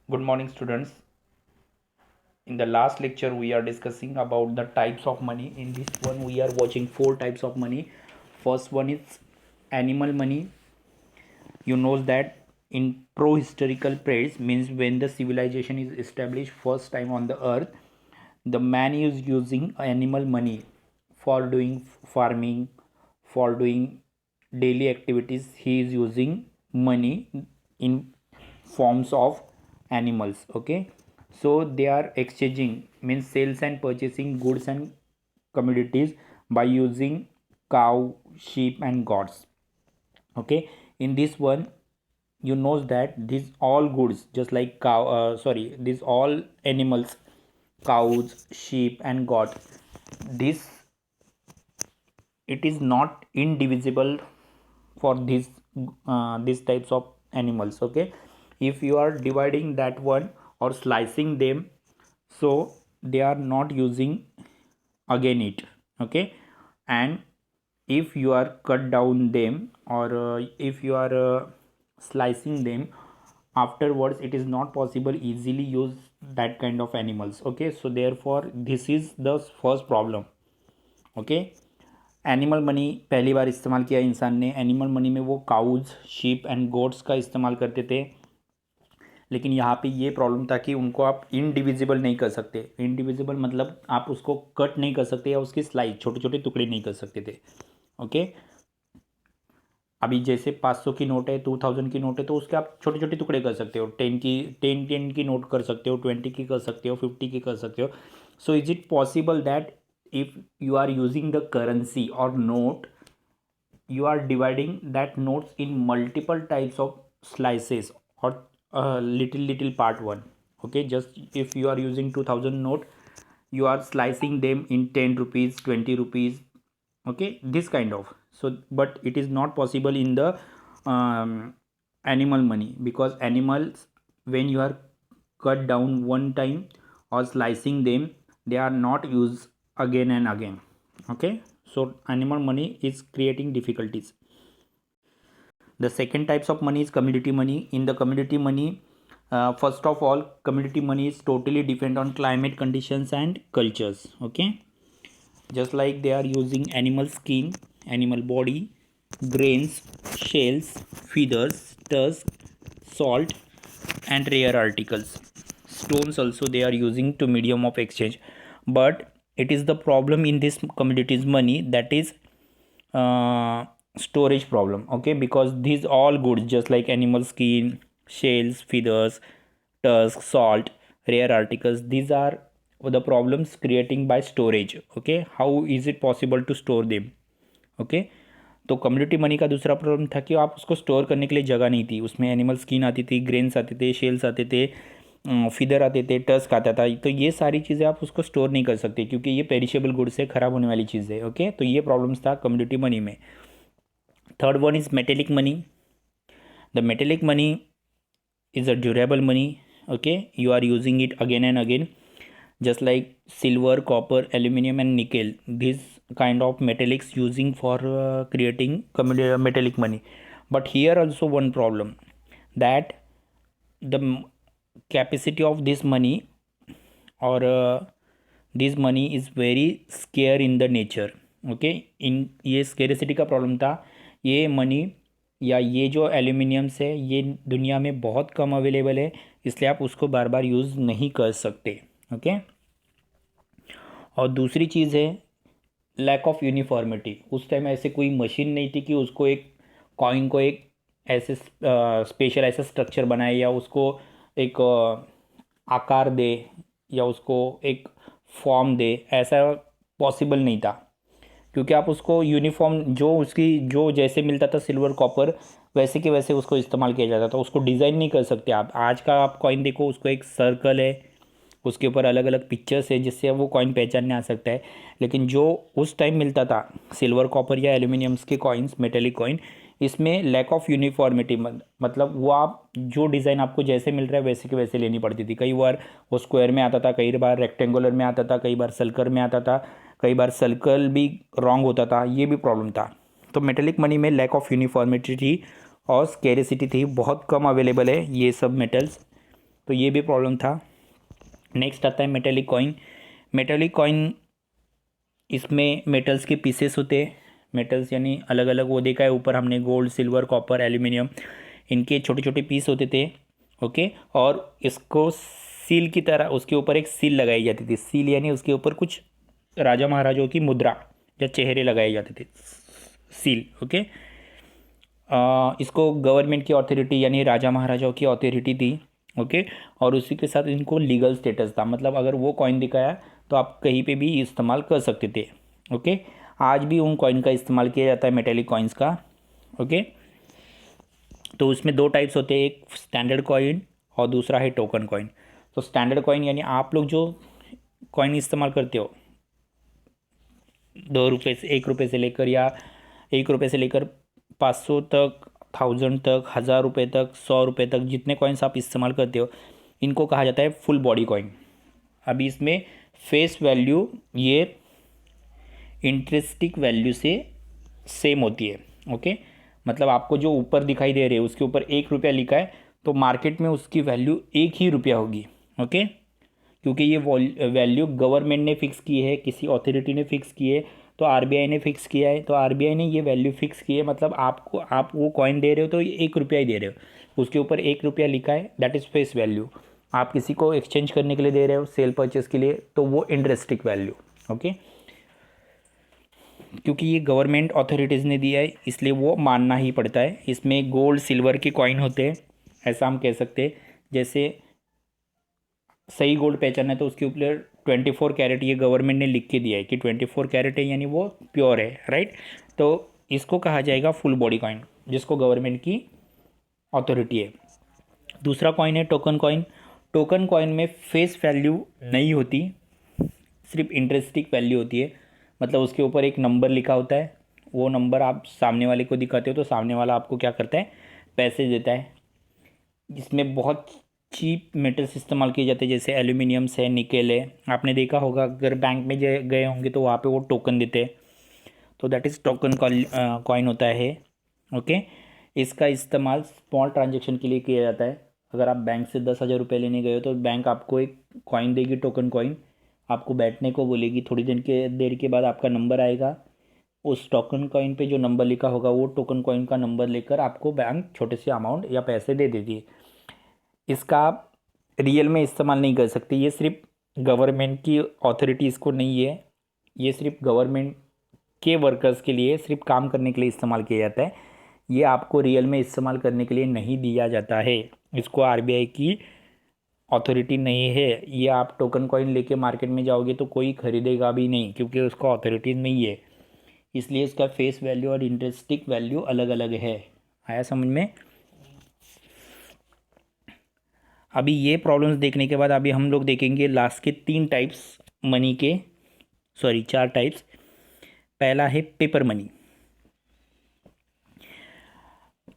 Good morning, students. In the last lecture, we are discussing about the types of money. In this one, we are watching four types of money. First one is animal money. You know that in pro-historical periods means when the civilization is established first time on the earth, the man is using animal money for doing farming, for doing daily activities. He is using money in forms of animals. Okay, so they are exchanging means sales and purchasing goods and commodities by using cow, sheep and goats. Okay, in this one you know that these all goods just like these all animals, cows, sheep and goat, this it is not indivisible for these types of animals. Okay, if you are dividing that one or slicing them, so they are not using again it. Okay, and if you are cut down them or if you are slicing them afterwards, it is not possible easily use that kind of animals. Okay, so therefore this is the first problem. Okay, animal money पहली बार इस्तेमाल किया इंसान ने। Animal money में वो cause, sheep and goats का इस्तेमाल करते थे, लेकिन यहाँ पे ये प्रॉब्लम था कि उनको आप इनडिविजिबल नहीं कर सकते। इनडिविजिबल मतलब आप उसको कट नहीं कर सकते या उसकी स्लाइस छोटे छोटे टुकड़े नहीं कर सकते थे। ओके, अभी जैसे 500 की नोट है, 2000 की नोट है, तो उसके आप छोटे छोटे टुकड़े कर सकते हो। 10 की नोट कर सकते हो, 20 की कर सकते हो, 50 की कर सकते हो। So is it possible that if you are using the currency or note, you are dividing that notes in multiple types of slices or little part one. Okay, just if you are using 2000 note, you are slicing them in 10 rupees, 20 rupees. Okay, this kind of. So but it is not possible in the um, animal money, because animals, when you are cut down one time or slicing them, they are not used again and again. Okay, so animal money is creating difficulties. The second types of money is commodity money. In the commodity money, first of all, commodity money is totally depend on climate conditions and cultures. Okay, just like they are using animal skin, animal body, grains, shells, feathers, tusk, salt and rare articles. Stones also they are using to medium of exchange. But it is the problem in this commodities money, that is storage problem. Okay, because these all goods just like animal skin, shells, feathers, tusk, salt, rare articles, these are the problems creating by storage. Okay, how is it possible to store them? Okay, तो community money का दूसरा problem था कि आप उसको store करने के लिए जगह नहीं थी। उसमें एनिमल स्किन आती थी, ग्रेन्स आते थे, शेल्स आते थे, फिदर आते थे, टस्क आता था। तो ये सारी चीज़ें आप उसको स्टोर नहीं कर सकते क्योंकि ये पेरिशेबल गुड्स है, ख़राब होने वाली चीज़ है। ओके, तो ये प्रॉब्लम्स था कम्युनिटी मनी में। Third one is metallic money. The metallic money is a durable money. Okay, you are using it again and again, just like silver, copper, aluminum and nickel. These kind of metallics using for creating metallic money. But here also one problem, that the capacity of this money or this money is very scarce in the nature. Okay, इन ये scarcity का problem था। ये money या ये जो aluminiums है ये दुनिया में बहुत कम अवेलेबल है, इसलिए आप उसको बार बार यूज़ नहीं कर सकते। ओके, और दूसरी चीज़ है लैक ऑफ यूनिफॉर्मिटी। उस टाइम ऐसे कोई मशीन नहीं थी कि उसको एक कॉइन को एक ऐसे स्पेशल ऐसा स्ट्रक्चर बनाए या उसको एक आकार दे या उसको एक फॉर्म दे, ऐसा पॉसिबल नहीं था। क्योंकि आप उसको यूनिफॉर्म जो उसकी जो जैसे मिलता था सिल्वर कॉपर, वैसे के वैसे उसको इस्तेमाल किया जाता था। उसको डिज़ाइन नहीं कर सकते आप। आज का आप कॉइन देखो, उसको एक सर्कल है, उसके ऊपर अलग अलग पिक्चर्स है जिससे वो कॉइन पहचानने आ सकता है। लेकिन जो उस टाइम मिलता था सिल्वर कॉपर या एल्यूमिनियम्स के कॉइन्स, मेटेलिक कॉइन, इसमें लैक ऑफ यूनिफॉर्मिटी, मतलब वो आप जो डिज़ाइन आपको जैसे मिल रहा है वैसे के वैसे लेनी पड़ती थी। कई बार वो स्क्वायर में आता था, कई बार रेक्टेंगुलर में आता था, कई बार सर्कल में आता था, कई बार सर्कल भी रॉन्ग होता था। ये भी प्रॉब्लम था। तो मेटेलिक मनी में लैक ऑफ यूनिफॉर्मिटी थी और स्केरिसिटी थी, बहुत कम अवेलेबल है ये सब मेटल्स। तो ये भी प्रॉब्लम था। नेक्स्ट आता है मेटेलिक कॉइन। मेटेलिक कॉइन, इसमें मेटल्स के पीसेस होते हैं, मेटल्स यानी अलग अलग, वो देखा है ऊपर हमने, गोल्ड, सिल्वर, कॉपर, एल्यूमिनियम, इनके छोटे छोटे पीस होते थे। ओके, और इसको सील की तरह उसके ऊपर एक सील लगाई जाती थी। सील यानी उसके ऊपर कुछ राजा महाराजाओं की मुद्रा या चेहरे लगाए जाते थे, सील। ओके, इसको गवर्नमेंट की अथॉरिटी यानी राजा महाराजाओं की अथॉरिटी थी। ओके, और उसी के साथ इनको लीगल स्टेटस था, मतलब अगर वो कॉइन दिखाया तो आप कहीं पे भी इस्तेमाल कर सकते थे। ओके, आज भी उन कॉइन का इस्तेमाल किया जाता है, मेटेलिक कॉइन्स का। ओके, तो उसमें दो टाइप्स होते हैं, एक स्टैंडर्ड कॉइन और दूसरा है टोकन कॉइन। तो स्टैंडर्ड कॉइन यानी आप लोग जो कॉइन इस्तेमाल करते हो, 2 रुपये से, 1 रुपये से लेकर, या 1 रुपये से लेकर 500 तक, 1000 तक, 1000 रुपये तक, 100 रुपये तक, जितने कॉइन्स आप इस्तेमाल करते हो, इनको कहा जाता है फुल बॉडी कॉइन। अभी इसमें फेस वैल्यू ये इंटरेस्टिक वैल्यू से सेम होती है। ओके, मतलब आपको जो ऊपर दिखाई दे रहे हैं उसके ऊपर 1 रुपया लिखा है, तो मार्केट में उसकी वैल्यू 1 ही रुपया होगी। ओके, क्योंकि ये वैल्यू गवर्नमेंट ने फिक्स की है, किसी अथॉरिटी ने फिक्स की है, तो आरबीआई ने फिक्स किया है, तो आरबीआई ने ये वैल्यू फिक्स की है, मतलब आपको, आप वो कॉइन दे रहे हो तो ये 1 रुपया ही दे रहे हो, उसके ऊपर 1 रुपया लिखा है, दैट इज़ फेस वैल्यू। आप किसी को एक्सचेंज करने के लिए दे रहे हो, सेल परचेज के लिए, तो वो इंटरेस्टिक वैल्यू। ओके, क्योंकि ये गवर्नमेंट अथॉरिटीज़ ने दिया है इसलिए वो मानना ही पड़ता है। इसमें गोल्ड सिल्वर के कॉइन होते हैं, ऐसा हम कह सकते हैं। जैसे सही गोल्ड पहचान है तो उसके ऊपर 24 कैरेट ये गवर्नमेंट ने लिख के दिया है कि 24 कैरेट है, यानी वो प्योर है, राइट। तो इसको कहा जाएगा फुल बॉडी कॉइन, जिसको गवर्नमेंट की अथॉरिटी है। दूसरा कॉइन है टोकन कॉइन। टोकन कॉइन में फेस वैल्यू नहीं होती, सिर्फ इंटरेस्टिक वैल्यू होती है, मतलब उसके ऊपर एक नंबर लिखा होता है, वो नंबर आप सामने वाले को दिखाते हो तो सामने वाला आपको क्या करता है, पैसे देता है। इसमें बहुत चीप मेटल्स इस्तेमाल किए जाते हैं, जैसे एल्यूमिनियम्स है, निकेल है। आपने देखा होगा, अगर बैंक में गए होंगे तो वहाँ पे वो टोकन देते हैं, तो दैट इज़ टोकन कॉइन होता है। ओके, इसका इस्तेमाल स्मॉल ट्रांजेक्शन के लिए किया जाता है। अगर आप बैंक से 10,000 रुपये लेने गए हो तो बैंक आपको एक कॉइन देगी, टोकन कॉइन, आपको बैठने को बोलेगी, थोड़ी देर के बाद आपका नंबर आएगा, उस टोकन कॉइन पे जो नंबर लिखा होगा वो टोकन कॉइन का नंबर लेकर आपको बैंक छोटे से अमाउंट या पैसे दे देती है। इसका आप रियल में इस्तेमाल नहीं कर सकते, ये सिर्फ गवर्नमेंट की अथॉरिटीज़ को नहीं है, ये सिर्फ गवर्नमेंट के वर्कर्स के लिए, सिर्फ काम करने के लिए इस्तेमाल किया जाता है। ये आपको रियल में इस्तेमाल करने के लिए नहीं दिया जाता है, इसको आरबीआई की अथॉरिटी नहीं है। ये आप टोकन कॉइन लेके मार्केट में जाओगे तो कोई खरीदेगा भी नहीं, क्योंकि उसको अथॉरिटी नहीं है, इसलिए इसका फेस वैल्यू और इंटरेस्टिक वैल्यू अलग अलग है। आया समझ में? अभी ये प्रॉब्लम्स देखने के बाद अभी हम लोग देखेंगे लास्ट के 3 टाइप्स मनी के, सॉरी 4 टाइप्स। पहला है पेपर मनी।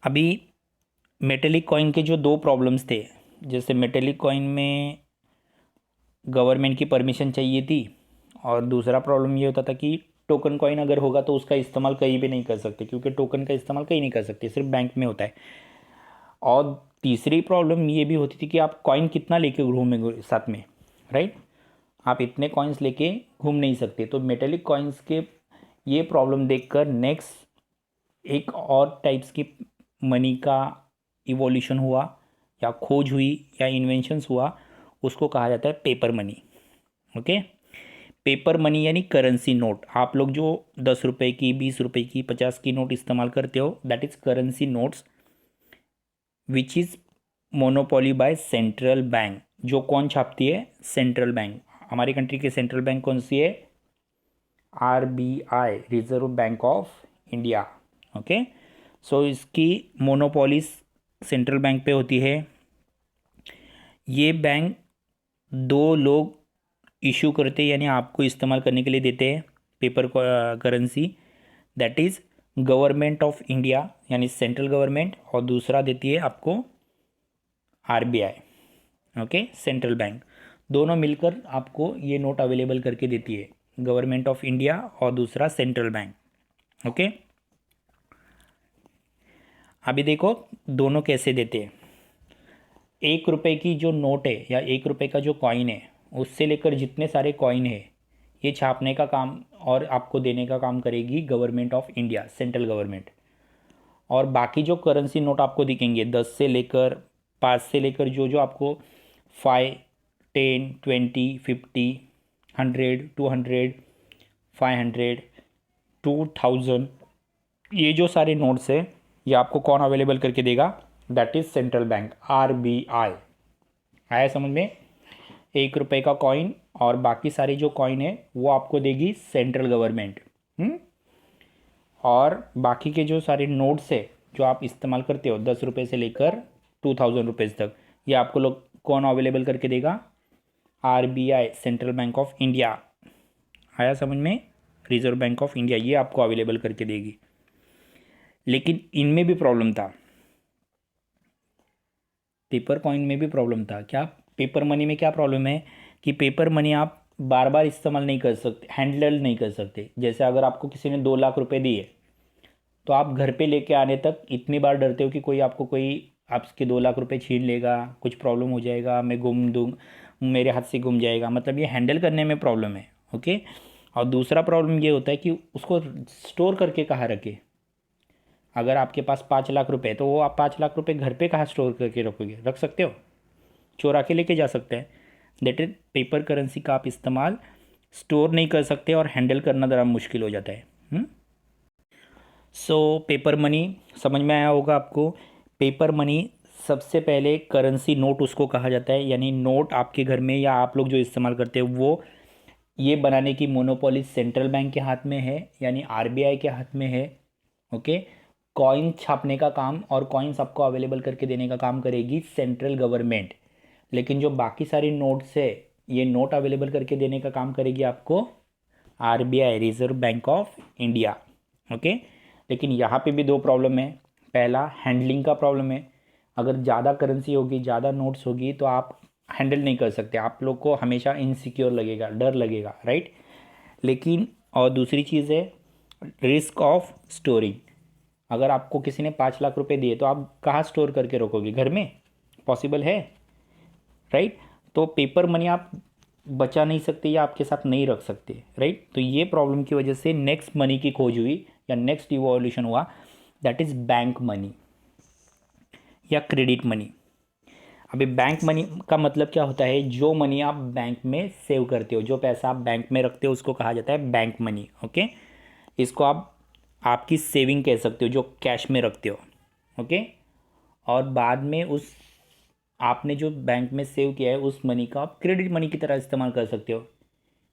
अभी मेटेलिक कॉइन के जो 2 प्रॉब्लम्स थे, जैसे मेटेलिक कॉइन में गवर्नमेंट की परमिशन चाहिए थी, और दूसरा प्रॉब्लम ये होता था कि टोकन कॉइन अगर होगा तो उसका इस्तेमाल कहीं भी नहीं कर सकते, क्योंकि टोकन का इस्तेमाल कहीं नहीं कर सकते, सिर्फ बैंक में होता है। और तीसरी प्रॉब्लम ये भी होती थी कि आप कॉइन कितना लेके घूमेंगे साथ में, राइट। आप इतने कॉइन्स लेके घूम नहीं सकते। तो मेटेलिक कॉइन्स के ये प्रॉब्लम देखकर नेक्स्ट एक और टाइप्स की मनी का इवोल्यूशन हुआ, या खोज हुई, या इन्वेंशंस हुआ, उसको कहा जाता है paper money. Okay, paper money यानी करेंसी नोट। आप लोग जो 10 रुपये की, 20 रुपये की, 50 की नोट इस्तेमाल करते हो, that is currency notes which is monopoly by central bank. जो कौन छापती है? Central bank. हमारी कंट्री की सेंट्रल बैंक कौन सी है? RBI, reserve bank of India. Okay, so इसकी मोनोपोली सेंट्रल बैंक पे होती है। ये बैंक 2 लोग इशू करते हैं, यानी आपको इस्तेमाल करने के लिए देते हैं paper currency, that is government of India यानी सेंट्रल गवर्नमेंट, और दूसरा देती है आपको आरबीआई। ओके, सेंट्रल बैंक, दोनों मिलकर आपको ये नोट अवेलेबल करके देती है, गवर्नमेंट ऑफ इंडिया और दूसरा सेंट्रल बैंक। ओके, अभी देखो दोनों कैसे देते हैं। 1 रुपए की जो नोट है या 1 रुपए का जो कॉइन है, उससे लेकर जितने सारे कॉइन है, ये छापने का काम और आपको देने का काम करेगी government of India, central government. और बाकी जो करेंसी नोट आपको दिखेंगे 10 से लेकर 5 से लेकर जो जो आपको 5, 10, 20, 50, 100, 200, 500, 2000, ये जो सारे नोट्स है, ये आपको कौन अवेलेबल करके देगा? That is central bank, RBI। आया समझ में? 1 रुपए का कॉइन और बाकी सारे जो कॉइन है वो आपको देगी सेंट्रल गवर्नमेंट। और बाकी के जो सारे नोट्स है जो आप इस्तेमाल करते हो 10 रुपये से लेकर 2000 रुपीज़ तक, ये आपको लोग कौन अवेलेबल करके देगा? RBI, central bank of India. आया समझ में? रिजर्व बैंक ऑफ इंडिया, ये आपको अवेलेबल करके देगी। लेकिन इनमें भी प्रॉब्लम था, पेपर कॉइन में भी प्रॉब्लम था। क्या? पेपर मनी में क्या प्रॉब्लम है कि पेपर मनी आप बार बार इस्तेमाल नहीं कर सकते, हैंडल नहीं कर सकते। जैसे अगर आपको किसी ने 2 लाख रुपए दिए, तो आप घर पे लेके आने तक इतनी बार डरते हो कि कोई आपके 2 लाख रुपए छीन लेगा, कुछ प्रॉब्लम हो जाएगा, मैं गुम दूँ, मेरे हाथ से गुम जाएगा। मतलब ये हैंडल करने में प्रॉब्लम है। ओके। और दूसरा प्रॉब्लम ये होता है कि उसको स्टोर करके कहाँ रखे। अगर आपके पास 5 लाख रुपए है तो वो आप 5 लाख रुपए घर पे कहाँ स्टोर करके रखोगे? रख सकते हो? चोरा के लेके जा सकते हैं। दैट इज पेपर करेंसी का आप इस्तेमाल स्टोर नहीं कर सकते और हैंडल करना ज़रा मुश्किल हो जाता है। सो पेपर मनी समझ में आया होगा आपको। पेपर मनी सबसे पहले करेंसी नोट उसको कहा जाता है, यानी नोट आपके घर में या आप लोग जो इस्तेमाल करते हो वो ये बनाने की मोनोपोली सेंट्रल बैंक के हाथ में है, यानी RBI के हाथ में है। ओके। कॉइन छापने का काम और कॉइन्स आपको अवेलेबल करके देने का काम करेगी सेंट्रल गवर्नमेंट। लेकिन जो बाकी सारी नोट्स है, ये नोट अवेलेबल करके देने का काम करेगी आपको RBI, reserve bank of India. Okay. लेकिन यहाँ पे भी 2 प्रॉब्लम है। पहला, हैंडलिंग का प्रॉब्लम है। अगर ज़्यादा करेंसी होगी, ज़्यादा नोट्स होगी, तो आप हैंडल नहीं कर सकते, आप लोग को हमेशा इनसिक्योर लगेगा, डर लगेगा, राइट। लेकिन और दूसरी चीज़ है रिस्क ऑफ स्टोरिंग। अगर आपको किसी ने 5 लाख रुपए दिए तो आप कहाँ स्टोर करके रखोगे? घर में? पॉसिबल है? राइट। तो पेपर मनी आप बचा नहीं सकते या आपके साथ नहीं रख सकते, राइट। तो ये प्रॉब्लम की वजह से नेक्स्ट मनी की खोज हुई या नेक्स्ट इवोल्यूशन हुआ, दैट इज बैंक मनी या क्रेडिट मनी। अभी बैंक मनी का मतलब क्या होता है? जो मनी आप बैंक में सेव करते हो, जो पैसा आप बैंक में रखते हो, उसको कहा जाता है बैंक मनी। ओके। इसको आप आपकी सेविंग कह सकते हो, जो कैश में रखते हो। ओके। और बाद में उस आपने जो बैंक में सेव किया है उस मनी का आप क्रेडिट मनी की तरह इस्तेमाल कर सकते हो।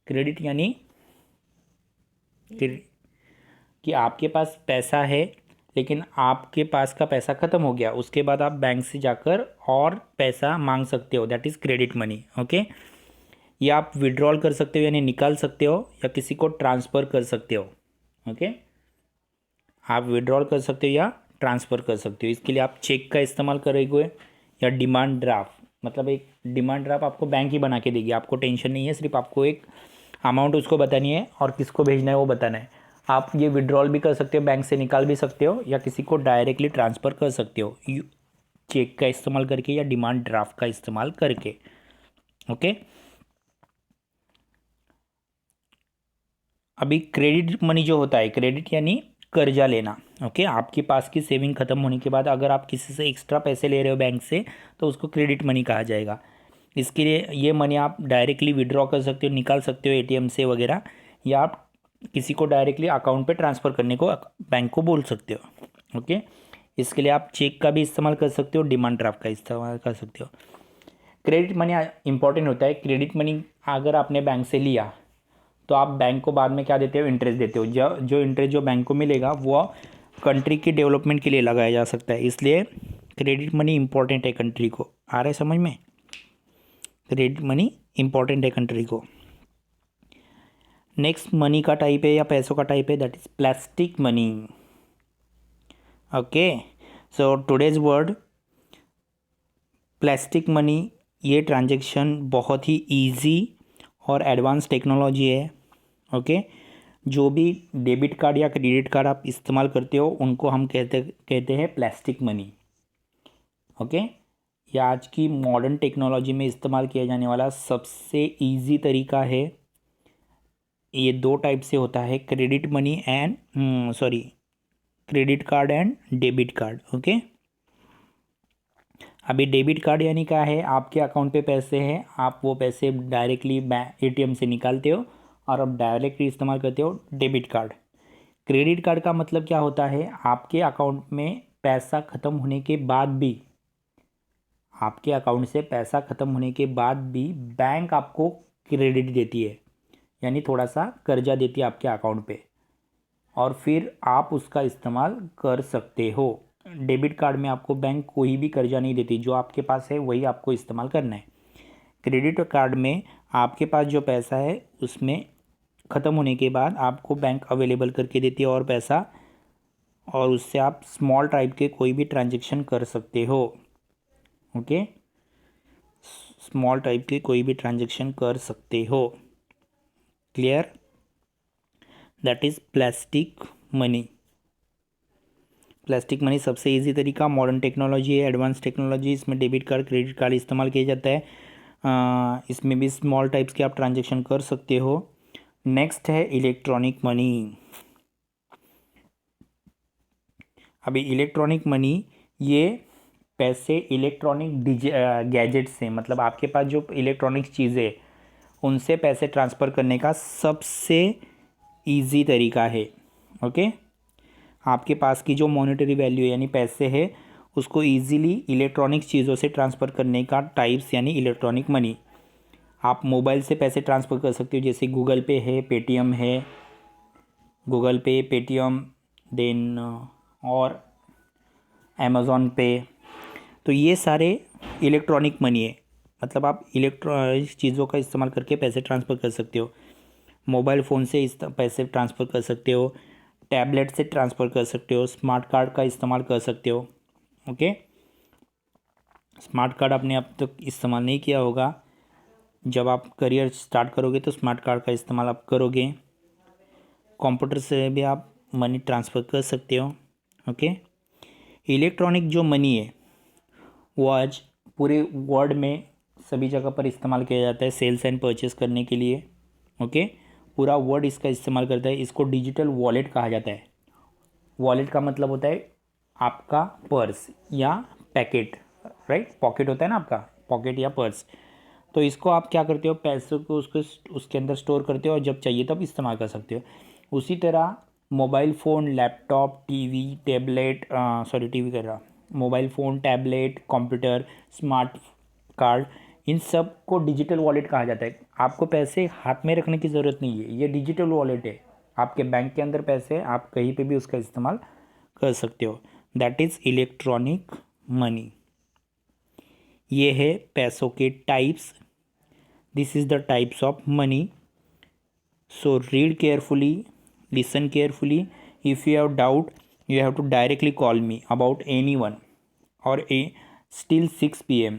क्रेडिट यानी कि आपके पास पैसा है, लेकिन आपके पास का पैसा ख़त्म हो गया, उसके बाद आप बैंक से जाकर और पैसा मांग सकते हो, that is credit money. Okay. या आप विड्रॉल कर सकते हो यानी निकाल सकते हो, या किसी को ट्रांसफ़र कर सकते हो। ओके। आप विड्रॉल कर सकते हो या ट्रांसफ़र कर सकते हो। इसके लिए आप चेक का इस्तेमाल करोगे या डिमांड ड्राफ्ट। मतलब एक डिमांड ड्राफ्ट आपको बैंक ही बना के देगी, आपको टेंशन नहीं है, सिर्फ आपको एक अमाउंट उसको बतानी है और किसको भेजना है वो बताना है। आप ये विड्रॉल भी कर सकते हो, बैंक से निकाल भी सकते हो, या किसी को डायरेक्टली ट्रांसफ़र कर सकते हो चेक का इस्तेमाल करके या डिमांड ड्राफ्ट का इस्तेमाल करके। ओके। अभी क्रेडिट मनी जो होता है, क्रेडिट यानी कर्जा लेना। ओके। आपके पास की सेविंग खत्म होने के बाद अगर आप किसी से एक्स्ट्रा पैसे ले रहे हो बैंक से, तो उसको क्रेडिट मनी कहा जाएगा। इसके लिए ये मनी आप डायरेक्टली विड्रॉ कर सकते हो, निकाल सकते हो ATM से वगैरह, या आप किसी को डायरेक्टली अकाउंट पे ट्रांसफ़र करने को बैंक को बोल सकते हो। ओके। इसके लिए आप चेक का भी इस्तेमाल कर सकते हो, डिमांड ड्राफ्ट का इस्तेमाल कर सकते हो। क्रेडिट मनी इंपॉर्टेंट होता है। क्रेडिट मनी अगर आपने बैंक से लिया तो आप बैंक को बाद में क्या देते हो? इंटरेस्ट देते हो। जो इंटरेस्ट जो बैंक को मिलेगा वो कंट्री की डेवलपमेंट के लिए लगाया जा सकता है, इसलिए क्रेडिट मनी इंपॉर्टेंट है कंट्री को। आ रहा है समझ में? क्रेडिट मनी इंपॉर्टेंट है कंट्री को। नेक्स्ट मनी का टाइप है या पैसों का टाइप है, that is plastic money. Okay. So today's word plastic money, ये ट्रांजैक्शन बहुत ही इजी और एडवांस टेक्नोलॉजी है। ओके। जो भी डेबिट कार्ड या क्रेडिट कार्ड आप इस्तेमाल करते हो उनको हम कहते हैं प्लास्टिक मनी। ओके। ये आज की मॉडर्न टेक्नोलॉजी में इस्तेमाल किया जाने वाला सबसे इजी तरीका है। ये दो टाइप से होता है, credit money and credit card and debit card. Okay, अभी डेबिट कार्ड यानी क्या है, आपके अकाउंट पे पैसे हैं, आप वो पैसे डायरेक्टली एटीएम से निकालते हो और अब डायरेक्टली इस्तेमाल करते हो डेबिट कार्ड। क्रेडिट कार्ड का मतलब क्या होता है, आपके अकाउंट में पैसा ख़त्म होने के बाद भी, आपके अकाउंट से पैसा ख़त्म होने के बाद भी बैंक आपको क्रेडिट देती है, यानी थोड़ा सा कर्जा देती है आपके अकाउंट पे, और फिर आप उसका इस्तेमाल कर सकते हो। डेबिट कार्ड में आपको बैंक कोई भी कर्जा नहीं देती, जो आपके पास है वही आपको इस्तेमाल करना है। क्रेडिट कार्ड में आपके पास जो पैसा है उसमें ख़त्म होने के बाद आपको बैंक अवेलेबल करके देती है और पैसा, और उससे आप स्मॉल टाइप के कोई भी ट्रांजेक्शन कर सकते हो। ओके, स्मॉल टाइप के कोई भी ट्रांजेक्शन कर सकते हो। Clear? That is plastic money. Plastic money सबसे इजी तरीका, मॉडर्न टेक्नोलॉजी है, एडवांस टेक्नोलॉजी, इसमें डेबिट कार्ड क्रेडिट कार्ड इस्तेमाल किया जाता है। इसमें भी स्मॉल टाइप्स के आप ट्रांजेक्शन कर सकते हो। नेक्स्ट है इलेक्ट्रॉनिक मनी। अभी इलेक्ट्रॉनिक मनी, ये पैसे इलेक्ट्रॉनिक गैजेट से, मतलब आपके पास जो इलेक्ट्रॉनिक चीज़ें उनसे पैसे ट्रांसफ़र करने का सबसे इजी तरीका है। ओके, आपके पास की जो मॉनेटरी वैल्यू यानी पैसे है उसको इजीली इलेक्ट्रॉनिक चीज़ों से ट्रांसफ़र करने का टाइप्स यानी इलेक्ट्रॉनिक मनी। आप मोबाइल से पैसे ट्रांसफ़र कर सकते हो, जैसे गूगल पे है, पेटीएम है, गूगल पे, पेटीएम, देन और अमेज़ॉन पे। तो ये सारे इलेक्ट्रॉनिक मनी है, मतलब आप इलेक्ट्रॉनिक चीज़ों का इस्तेमाल करके पैसे ट्रांसफ़र कर सकते हो। मोबाइल फ़ोन से इस पैसे ट्रांसफ़र कर सकते हो, टैबलेट से ट्रांसफ़र कर सकते हो, स्मार्ट कार्ड का इस्तेमाल कर सकते हो। ओके, स्मार्ट कार्ड आपने अब तक इस्तेमाल नहीं किया होगा, जब आप करियर स्टार्ट करोगे तो स्मार्ट कार्ड का इस्तेमाल आप करोगे। कंप्यूटर से भी आप मनी ट्रांसफ़र कर सकते हो। ओके, इलेक्ट्रॉनिक जो मनी है वो आज पूरे वर्ल्ड में सभी जगह पर इस्तेमाल किया जाता है सेल्स एंड परचेस करने के लिए। ओके, पूरा वर्ल्ड इसका इस्तेमाल करता है। इसको डिजिटल वॉलेट कहा जाता है। वॉलेट का मतलब होता है आपका पर्स या पैकेट, राइट, पॉकेट होता है ना आपका, पॉकेट या पर्स। तो इसको आप क्या करते हो, पैसों को उसको उसके अंदर स्टोर करते हो और जब चाहिए तब इस्तेमाल कर सकते हो। उसी तरह mobile phone, laptop, TV, tablet, TV कर रहा, mobile phone, tablet, computer, smart card, इन सब को डिजिटल वॉलेट कहा जाता है। आपको पैसे हाथ में रखने की ज़रूरत नहीं है, ये डिजिटल वॉलेट है। आपके बैंक के अंदर पैसे हैं, आप कहीं पे भी उसका इस्तेमाल कर सकते हो। That is electronic money. ये है पैसों के types. This is the types of money. So read carefully, listen carefully. If you have doubt, you have to directly call me about anyone और स्टिल 6 PM,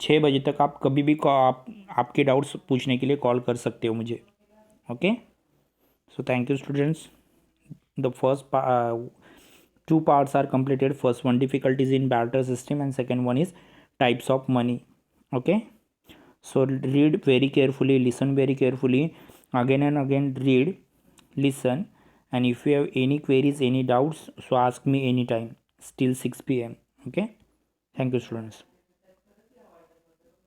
6 बजे तक आप कभी भी आप आपके डाउट्स पूछने के लिए कॉल कर सकते हो मुझे। Okay, so thank you students. The first 2 parts are completed. First one, difficulties in barter system, and second one is types of money. Okay, so read very carefully, listen very carefully, again and again read, listen, and if you have any queries, any doubts, so ask me anytime, still 6 PM. Okay, thank you students.